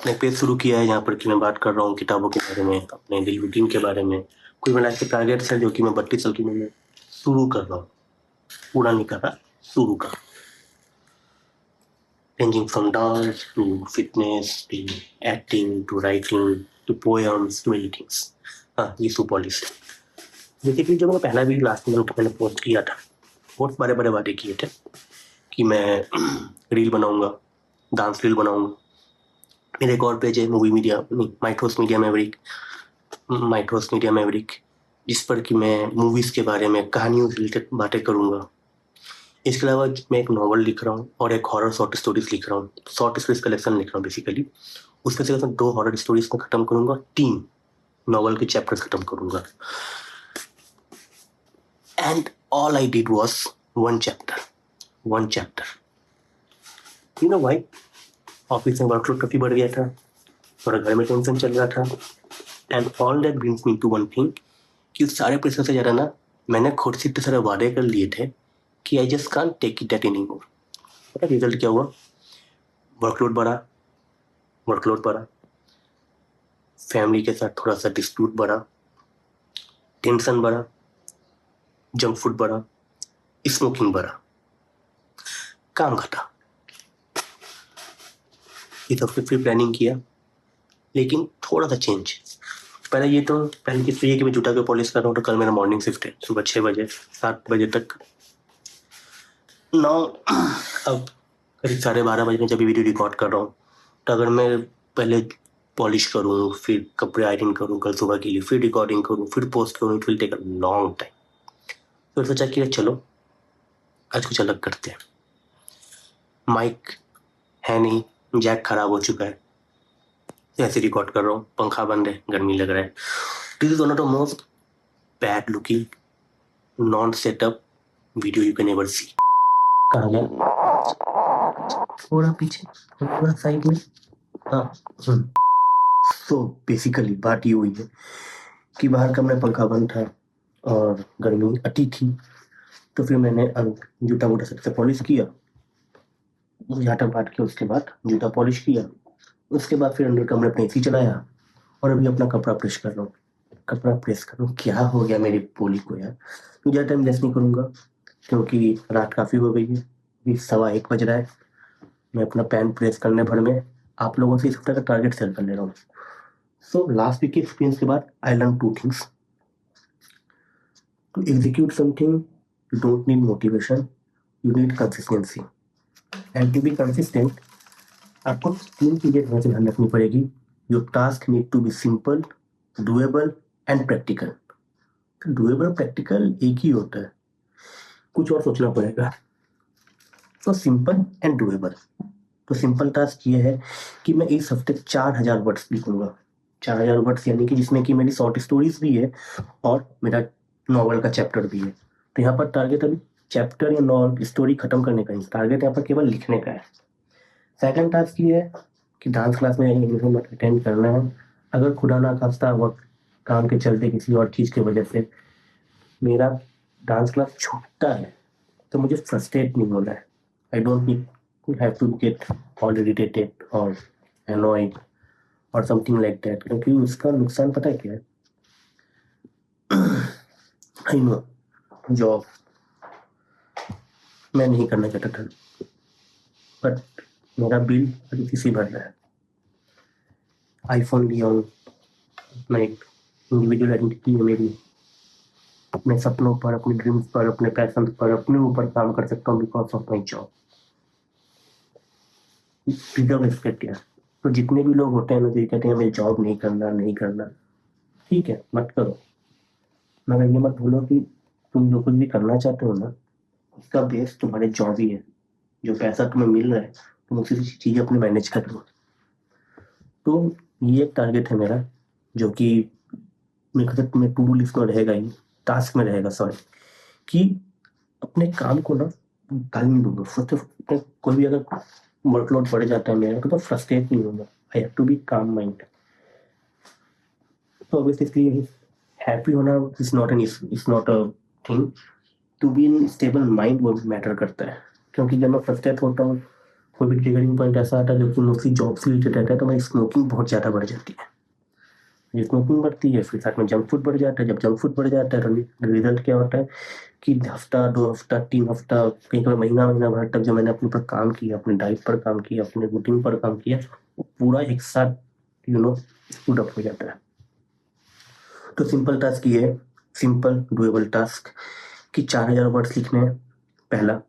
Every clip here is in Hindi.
अपने पेज शुरू किया है जहाँ पर कि मैं बात कर रहा हूँ किताबों के बारे में, अपने डेली रूटीन के बारे में। कोई मेरा ऐसे टारगेट्स है जो कि मैं 32 साल की उम्र में शुरू कर रहा हूँ, पूरा नहीं कर रहा, शुरू कर। Ranging from dance to fitness to acting to writing to poems to many things. हाँ, ये सो पॉलिश है। बेसिकली जब मैंने पहला वीडियो लास्ट मंथ मैंने पोस्ट किया था, बहुत बड़े बड़े वादे किए थे कि मैं रील बनाऊंगा, डांस रील बनाऊंगा। मेरा एक और पेज है मूवी मीडिया नहीं माइथोस मीडिया मैवरिक, जिस पर कि मैं मूवीज के बारे में कहानियों से रिलेटेड बातें करूंगा। इसके अलावा मैं एक नॉवल लिख रहा हूँ और एक हॉरर शॉर्ट स्टोरीज लिख रहा हूँ, शॉर्ट स्टोरीज कलेक्शन लिख रहा हूँ बेसिकली। उसमें से मैं 2 हॉरर स्टोरीज को खत्म करूंगा, 3 नॉवल के चैप्टर्स खत्म करूंगा। And all I did was one chapter. You know why? Office में वर्कलोड काफी बढ़ गया था, थोड़ा घर में टेंशन चल रहा था, and all that brings me to one thing कि उस सारे प्रेशर से ज़्यादा ना मैंने खुद से इतने सारे वादे कर लिए थे कि I just can't take it that anymore. पता रिजल्ट क्या हुआ? वर्कलोड बढ़ा, फैमिली के साथ थोड़ा सा डिस्प्यूट बढ़ा, टेंशन बढ़ा, जंक फूड बढ़ा, स्मोकिंग बढ़ा, काम घटा। ये सब फिर प्लानिंग किया, लेकिन थोड़ा सा चेंज। पहले किस ये कि मैं जूता के पॉलिश कर रहा हूँ, तो कल मेरा मॉर्निंग शिफ्ट है, सुबह 6 बजे 7 बजे तक। अब करीब 12:30 बजे जब वीडियो रिकॉर्ड कर रहा हूँ, तो अगर मैं पहले पॉलिश करूँ, फिर कपड़े आयरन करूँ कल सुबह के लिए, फिर रिकॉर्डिंग करूँ, फिर पोस्ट करूँ, it will take a long time. फिर सोचा कि चलो आज कुछ अलग करते हैं। माइक है नहीं, जैक खराब हो चुका है, ऐसे रिकॉर्ड कर रहा हूँ, पंखा बंद है, गर्मी लग रहा है। This is one of the most bad looking non setup video you can ever see. कहाँ गया? थोड़ा पीछे, थोड़ा साइड में। हाँ। तो बेसिकली बात ये हुई है कि बाहर का मेरा पंखा बंद था और गर्मी अति थी, तो फिर मैंने जूता वूटा सबसे पॉलिश किया, झाटा पाट के उसके बाद जूता पॉलिश किया। उसके बाद फिर अंदर कमरे अपने एसी चलाया और अभी अपना कपड़ा प्रेस कर रहा हूँ। क्या हो गया मेरी पोली को यार? तो ज़्यादा टाइम वेस्ट नहीं करूँगा क्योंकि रात काफ़ी हो गई है, अभी 1:15 बज रहा है। मैं अपना पैन प्रेस करने भर में आप लोगों से इस हफ्ते का टारगेट सेट कर ले रहा हूँ। सो लास्ट वीक के एक्सपीरियंस के बाद I learn 2 things. To execute something you don't need motivation, you need consistency. And to be consistent आपको 3 चीजें ध्यान रखनी पड़ेगी। Your task need to be simple, doable and practical. Doable practical एक ही होता है, कुछ और सोचना पड़ेगा। तो सिंपल एंड डुएबल। तो सिंपल टास्क ये है कि मैं इस हफ्ते 4000 वर्ड्स लिखूंगा। 4000 वर्ड्स यानी कि जिसमें कि मेरी शॉर्ट स्टोरीज भी है और मेरा नॉवल का चैप्टर भी है। तो यहाँ पर टारगेट अभी चैप्टर या नॉवल स्टोरी खत्म करने का नहीं, टारगेट यहाँ पर केवल लिखने का है। सेकंड टास्क ये है कि डांस क्लास में अटेंड करना है। अगर खुदा ना खास्ता वक्त काम के चलते किसी और चीज़ की वजह से मेरा डांस क्लास छूटता है तो मुझे फ्रस्ट्रेट नहीं होना है। I don't need have to get all irritated और एनॉयड और समथिंग लाइक दैट, क्योंकि उसका नुकसान पता है क्या है? आई नो जॉब मैं नहीं करना चाहता था, बट मेरा बिल अभी किसी भर रहा है। आईफोन लिया हूँ, अपना एक इंडिविजुअल आइडेंटिटी है मेरी, अपने सपनों पर, अपने ड्रीम्स पर, अपने पैशन पर, अपने ऊपर काम कर सकता हूँ because of my job. Freedom respect यार। तो जितने भी लोग होते हैं ना जो कहते हैं हमें जॉब नहीं करना, ठीक है मत करो, मगर ये मत भूलो कि तुम जो कुछ भी करना चाहते हो ना उसका बेस तुम्हारे जॉब ही है। जो पैसा तुम्हें मिल रहा है तुम उसी चीजें अपनी मैनेज कर लो। तो ये एक टारगेट है मेरा जो कि मेरे ख्याल से टू डू लिस्ट में रहेगा ही, टास्क में रहेगा सॉरी, कि अपने काम को ना टाइम नहीं दूंगा। फर्स्ट कोई भी अगर वर्कलोड बढ़ जाता है मेरा तो फ्रस्ट्रेट नहीं होगा। I have to be calm mind. तो ऑब्वियसली हैप्पी होना is not a thing, to be in stable mind वो मैटर करता है। क्योंकि जब मैं फ्रस्ट्रेट होता हूँ कोई भी ट्रिगरिंग पॉइंट ऐसा आता है जो कि मोस्टली जॉब से रिलेटेड रहता है तो हमारी स्मोकिंग बहुत ज़्यादा बढ़ जाती है। ये स्मोकिंग बढ़ती है, फिर साथ में जंक फूड बढ़ जाता है। जब जंक फूड बढ़ जाता है तो रिजल्ट क्या होता है कि हफ्ता, 2 हफ्ता, 3 हफ्ता, कहीं-कभी महीना भर तक जो मैंने अपने ऊपर काम किया, अपनी डाइट पर काम किया, अपने रूटीन पर काम किया, वो पूरा एक साथ स्कूड अप हो जाता है। तो सिंपल टास्क ये है, सिंपल डुएबल टास्क कि 4000 वर्ड्स लिखने हैं। पहला,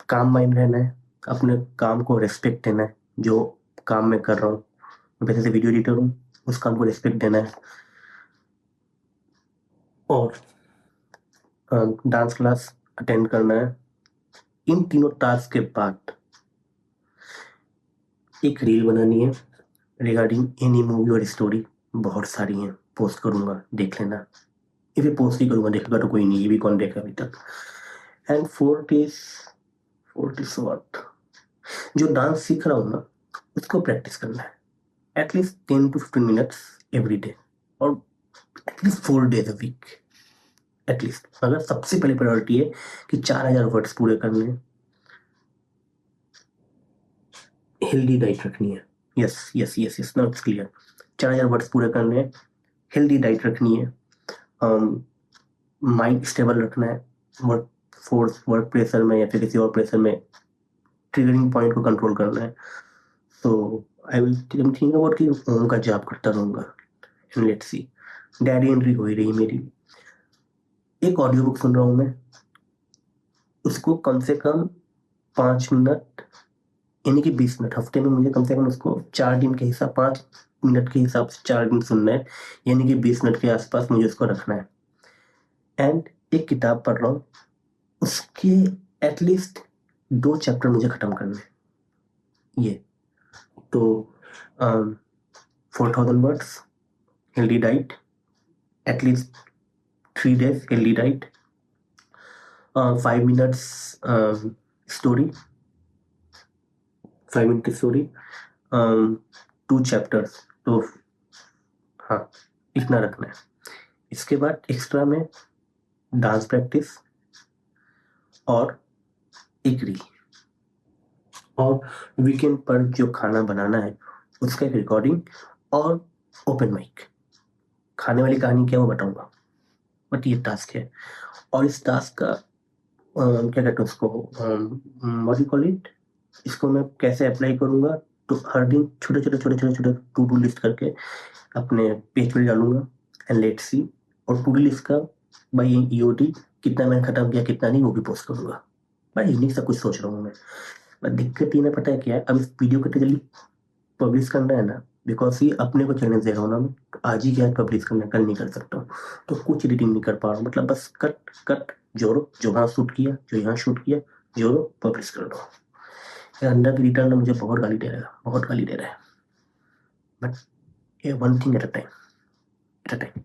काम माइंड रहना है, अपने काम को रिस्पेक्ट देना है। जो काम मैं कर रहा हूँ, वैसे से वीडियो एडिटर हूँ, उस काम को रिस्पेक्ट देना है। और डांस क्लास अटेंड करना है। इन तीनों टास्क के बाद एक रील बनानी है रिगार्डिंग एनी मूवी और स्टोरी। बहुत सारी हैं, पोस्ट करूंगा, देख लेना। ये फिर पोस्ट ही करूंगा, देखेगा तो कोई नहीं, ये भी कौन देखा अभी तक। एंड फोर्थ इज व्हाट, जो डांस सीख रहा हूँ ना उसको प्रैक्टिस करना है at least 10 to 15 minutes every day, और at least 4 days a week at least. अगर सबसे पहले प्रायोरिटी है कि 4000 वर्ड्स पूरे करने हैं, हेल्दी डाइट रखनी है। Yes yes yes yes, now it's clear. 4000 words पूरे करने हैं, हेल्दी डाइट रखनी है, माइंड स्टेबल रखना है, वर्क प्रेशर में या फिर किसी और प्रेशर में ट्रिगरिंग पॉइंट को कंट्रोल करना है। सो आई विल थिंक अबाउट कि ओम का जाप करता रहूंगा। लेट्स सी, डायरी एंट्री हो ही रही मेरी। एक ऑडियो बुक सुन रहा हूँ मैं, उसको कम से कम 5 मिनट यानी कि 20 मिनट, हफ्ते में मुझे कम से कम उसको 4 दिन के हिसाब, 5 मिनट के हिसाब से 4 दिन सुनना है, यानी कि 20 मिनट के आसपास मुझे उसको रखना है। एंड एक किताब पढ़ रहा हूँ, उसके एटलीस्ट 2 चैप्टर मुझे खत्म करने हैं। ये तो 4000 words, healthy diet, at least 3 days healthy diet, 5 minutes story, 5 minute की स्टोरी, 2 चैप्टर्स। तो हाँ, इतना रखना है। इसके बाद एक्स्ट्रा में डांस प्रैक्टिस और एक रील, और वीकेंड पर जो खाना बनाना है उसका एक रिकॉर्डिंग और ओपन माइक। खाने वाली कहानी क्या वो बताऊंगा, बट ये टास्क है। और इस टास्क का क्या कहते हैं उसको, व्हाट यू कॉल इट, इसको मैं कैसे अप्लाई करूंगा, तो हर दिन छोटे छोटे छोटे छोटे छोटे टू डू लिस्ट करके अपने पेज पर डालूंगा एंड लेट्स सी। और टू डू लिस्ट का बाई ईओटी कितना मैंने खत्म किया कितना नहीं वो भी पोस्ट करूंगा। भाई यूनिक सब कुछ सोच रहा हूँ मैं। बट दिक्कत ये ना, पता है क्या है, अब इस वीडियो को इतनी जल्दी पब्लिश करना है ना, बिकॉज ये अपने को चैलेंज दे रहा हूँ ना मैं, तो आज ही क्या पब्लिश करना है, कल नहीं कर सकता हूँ। तो कुछ एडिटिंग नहीं कर पा रहा हूँ, मतलब बस कट कट जोड़ो, जो वहाँ शूट किया जो यहाँ शूट किया, जोड़ो पब्लिश कर दो। ये अंदर की रिटर्न मुझे बहुत गाली दे रहा है, बहुत गाली दे रहा है। बट ये one thing at a time, at a time.